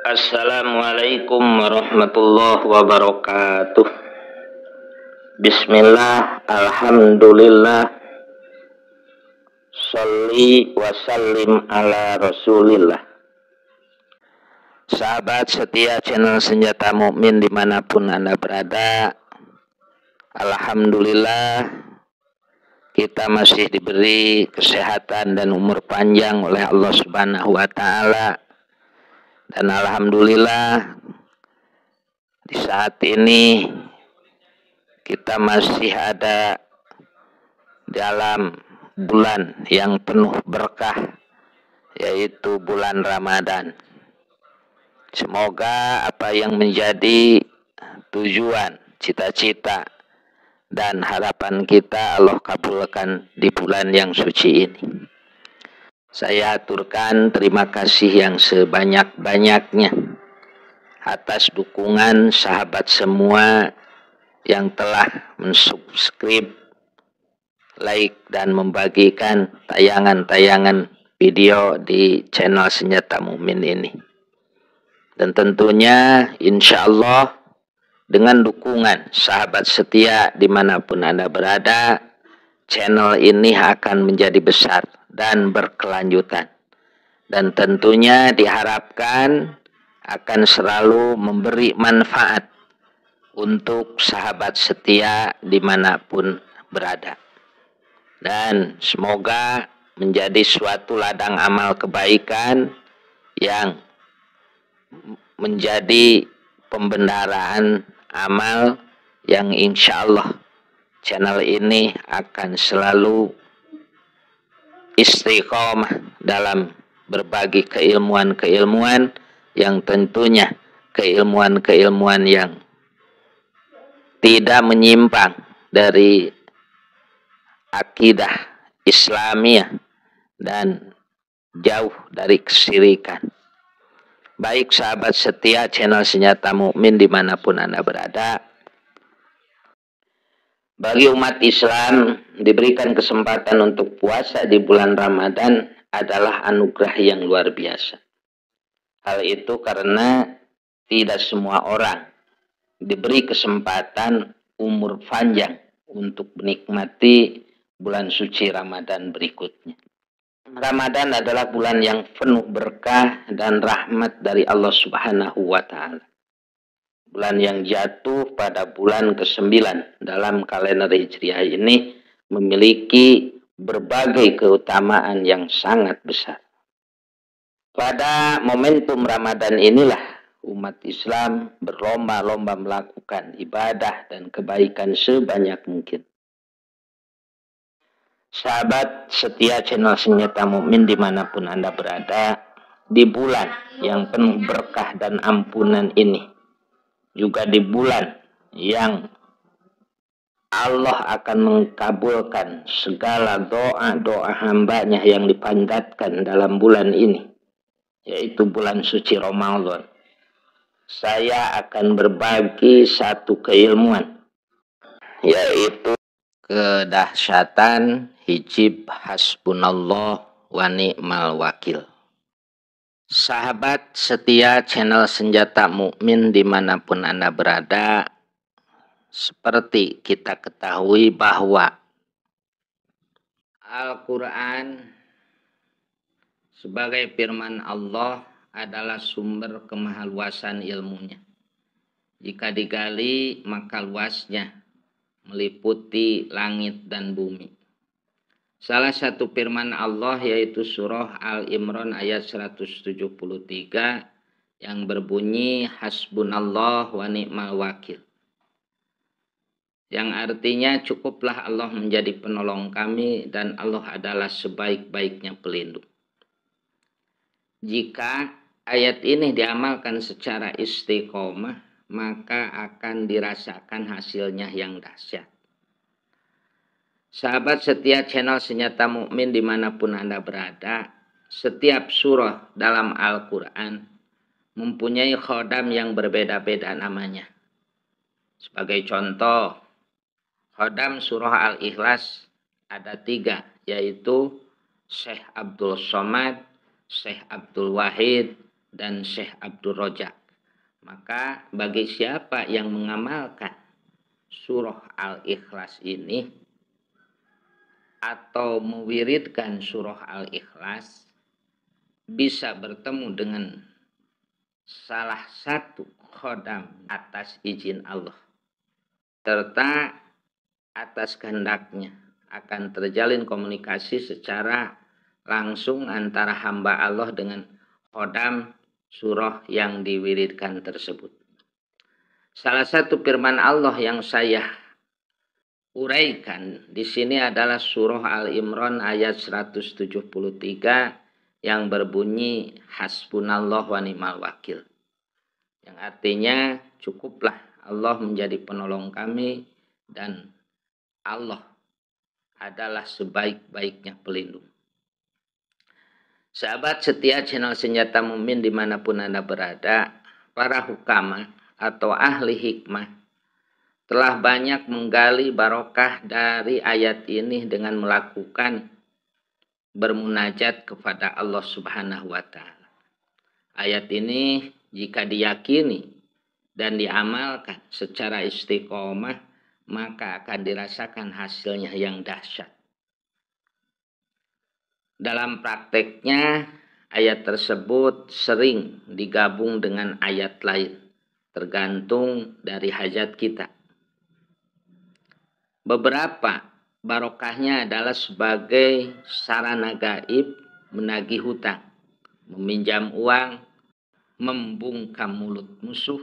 Assalamualaikum warahmatullahi wabarakatuh. Bismillah, alhamdulillah, sholli wa sallim ala rasulillah. Sahabat setia channel Senjata Mukmin dimanapun Anda berada, alhamdulillah kita masih diberi kesehatan dan umur panjang oleh Allah Subhanahu wa Ta'ala. Dan alhamdulillah di saat ini kita masih ada dalam bulan yang penuh berkah, yaitu bulan Ramadan. Semoga apa yang menjadi tujuan, cita-cita, dan harapan kita Allah kabulkan di bulan yang suci ini. Saya aturkan terima kasih yang sebanyak-banyaknya atas dukungan sahabat semua yang telah mensubscribe, like, dan membagikan tayangan-tayangan video di channel Senjata Mukmin ini. Dan tentunya insya Allah dengan dukungan sahabat setia dimanapun Anda berada, channel ini akan menjadi besar dan berkelanjutan. Dan tentunya diharapkan akan selalu memberi manfaat untuk sahabat setia dimanapun berada. Dan semoga menjadi suatu ladang amal kebaikan yang menjadi pembendaraan amal yang insya Allah channel ini akan selalu istiqomah dalam berbagi keilmuan-keilmuan yang tentunya keilmuan-keilmuan yang tidak menyimpang dari akidah Islamiyah dan jauh dari kesyirikan. Baik sahabat setia channel Senjata Mukmin dimanapun Anda berada, bagi umat Islam diberikan kesempatan untuk puasa di bulan Ramadan adalah anugerah yang luar biasa. Hal itu karena tidak semua orang diberi kesempatan umur panjang untuk menikmati bulan suci Ramadan berikutnya. Ramadan adalah bulan yang penuh berkah dan rahmat dari Allah Subhanahu wa Ta'ala. Bulan yang jatuh pada bulan ke-9 dalam kalender Hijriah ini memiliki berbagai keutamaan yang sangat besar. Pada momentum Ramadan inilah umat Islam berlomba-lomba melakukan ibadah dan kebaikan sebanyak mungkin. Sahabat setia channel Senjata Mukmin dimanapun Anda berada, di bulan yang penuh berkah dan ampunan ini, juga di bulan yang Allah akan mengabulkan segala doa-doa hambanya yang dipanjatkan dalam bulan ini, yaitu bulan suci Ramadan. Saya akan berbagi satu keilmuan, yaitu kedahsyatan hijab hasbunallah wa ni'mal wakil. Sahabat setia channel Senjata Mukmin dimanapun Anda berada, seperti kita ketahui bahwa Al-Quran sebagai firman Allah adalah sumber kemahaluasan ilmunya. Jika digali maka luasnya meliputi langit dan bumi. Salah satu firman Allah yaitu surah Al-Imran ayat 173 yang berbunyi hasbunallah wa ni'mal wakil. Yang artinya cukuplah Allah menjadi penolong kami dan Allah adalah sebaik-baiknya pelindung. Jika ayat ini diamalkan secara istiqomah, maka akan dirasakan hasilnya yang dahsyat. Sahabat setia channel Senjata Mukmin dimanapun Anda berada, setiap surah dalam Al-Quran mempunyai khodam yang berbeda-beda namanya. Sebagai contoh, khodam surah Al-Ikhlas ada 3, yaitu Syekh Abdul Somad, Syekh Abdul Wahid, dan Syekh Abdul Rojak. Maka bagi siapa yang mengamalkan surah Al-Ikhlas ini atau mewiridkan surah Al-Ikhlas, bisa bertemu dengan salah satu khodam atas izin Allah, serta atas kehendaknya akan terjalin komunikasi secara langsung antara hamba Allah dengan khodam surah yang diwiridkan tersebut. Salah satu firman Allah yang saya uraikan di sini adalah surah Al-Imran ayat 173 yang berbunyi hasbunallah wa ni'mal wakil. Yang artinya cukuplah Allah menjadi penolong kami dan Allah adalah sebaik-baiknya pelindung. Sahabat setia channel Senjata Mumin dimanapun Anda berada, para hukama atau ahli hikmah telah banyak menggali barokah dari ayat ini dengan melakukan bermunajat kepada Allah Subhanahu wa Ta'ala. Ayat ini jika diyakini dan diamalkan secara istiqomah, maka akan dirasakan hasilnya yang dahsyat. Dalam prakteknya, ayat tersebut sering digabung dengan ayat lain, tergantung dari hajat kita. Beberapa barokahnya adalah sebagai sarana gaib menagih hutang, meminjam uang, membungkam mulut musuh,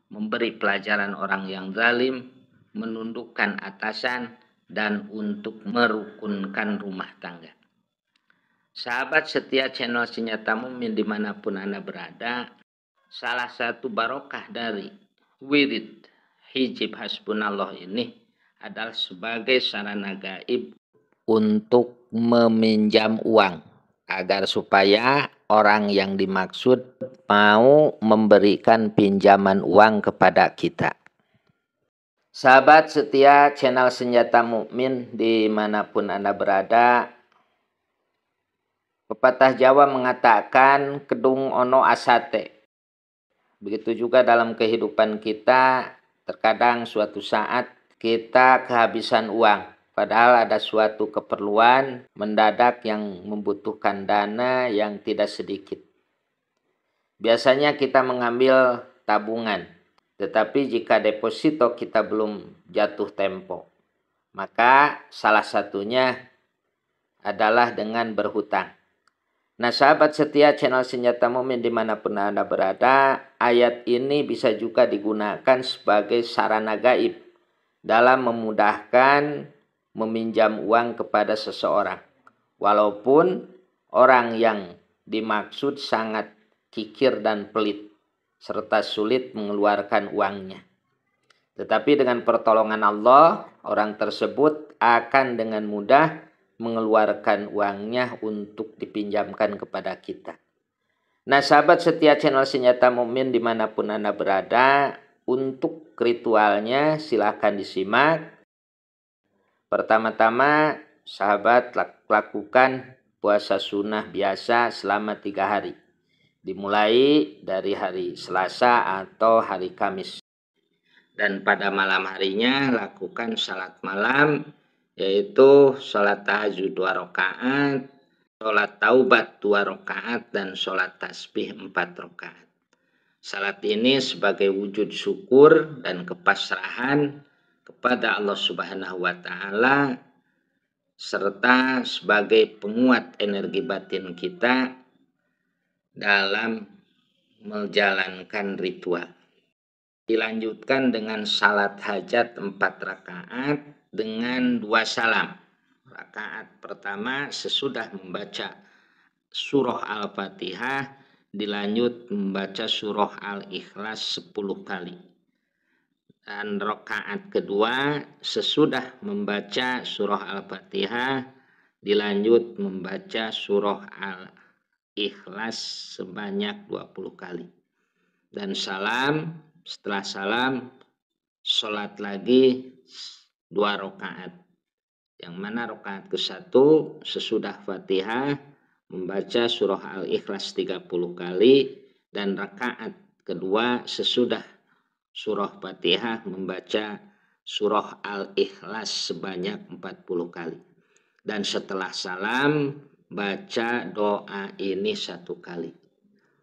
memberi pelajaran orang yang zalim, menundukkan atasan, dan untuk merukunkan rumah tangga. Sahabat setia channel Senjata Mumin dimanapun Anda berada, salah satu barokah dari wirid hijib hasbunallah ini adalah sebagai sarana gaib untuk meminjam uang, agar supaya orang yang dimaksud mau memberikan pinjaman uang kepada kita. Sahabat setia channel Senjata Mukmin dimanapun Anda berada, pepatah Jawa mengatakan kedung ono asate. Begitu juga dalam kehidupan kita, terkadang suatu saat kita kehabisan uang. Padahal ada suatu keperluan mendadak yang membutuhkan dana yang tidak sedikit. Biasanya kita mengambil tabungan. Tetapi jika deposito kita belum jatuh tempo, maka salah satunya adalah dengan berhutang. Nah sahabat setia channel Senjata Mumin dimanapun Anda berada, ayat ini bisa juga digunakan sebagai sarana gaib dalam memudahkan meminjam uang kepada seseorang. Walaupun orang yang dimaksud sangat kikir dan pelit, serta sulit mengeluarkan uangnya. Tetapi dengan pertolongan Allah, orang tersebut akan dengan mudah mengeluarkan uangnya untuk dipinjamkan kepada kita. Nah sahabat setia channel Senjata Mumin dimanapun Anda berada, untuk ritualnya silahkan disimak. Pertama-tama sahabat lakukan puasa sunnah biasa selama 3 hari. Dimulai dari hari Selasa atau hari Kamis. Dan pada malam harinya lakukan salat malam, yaitu sholat tahajud 2 rakaat, sholat taubat 2 rakaat, dan sholat tasbih 4 rakaat. Salat ini sebagai wujud syukur dan kepasrahan kepada Allah Subhanahu wa Ta'ala, serta sebagai penguat energi batin kita dalam menjalankan ritual. Dilanjutkan dengan salat hajat 4 rakaat dengan 2 salam. Rakaat pertama sesudah membaca surah Al-Fatihah, dilanjut membaca surah Al-Ikhlas 10 kali. Dan rakaat kedua sesudah membaca surah Al-Fatihah, dilanjut membaca surah Al-Ikhlas sebanyak 20 kali. Dan salam, setelah salam sholat lagi 2 rakaat. Yang mana rakaat ke-1 sesudah Fatihah membaca surah Al-Ikhlas 30 kali, Dan rakaat kedua sesudah surah Fatihah membaca surah Al-Ikhlas sebanyak 40 kali. Dan setelah salam baca doa ini 1 kali.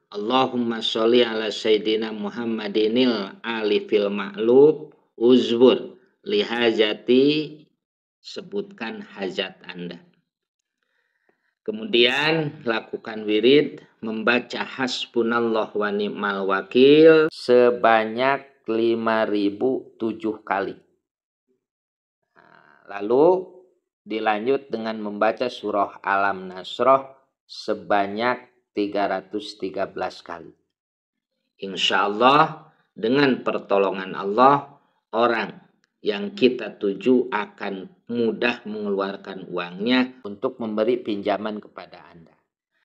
Allahumma sholli ala sayyidina Muhammadinil alifil ma'lub uzbur lihajati, sebutkan hajat Anda. Kemudian lakukan wirid membaca hasbunallah wa ni'mal wakil sebanyak 5.007 kali. Lalu dilanjut dengan membaca surah Alam Nasroh sebanyak 313 kali. Insya Allah dengan pertolongan Allah, orang yang kita tuju akan mudah mengeluarkan uangnya untuk memberi pinjaman kepada Anda.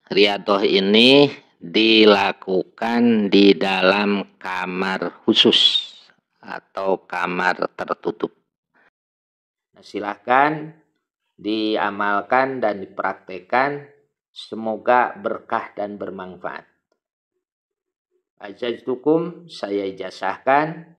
Riyadhah ini dilakukan di dalam kamar khusus atau kamar tertutup. Nah, silahkan diamalkan dan dipraktekkan. Semoga berkah dan bermanfaat. Ajaztukum, saya ijazahkan.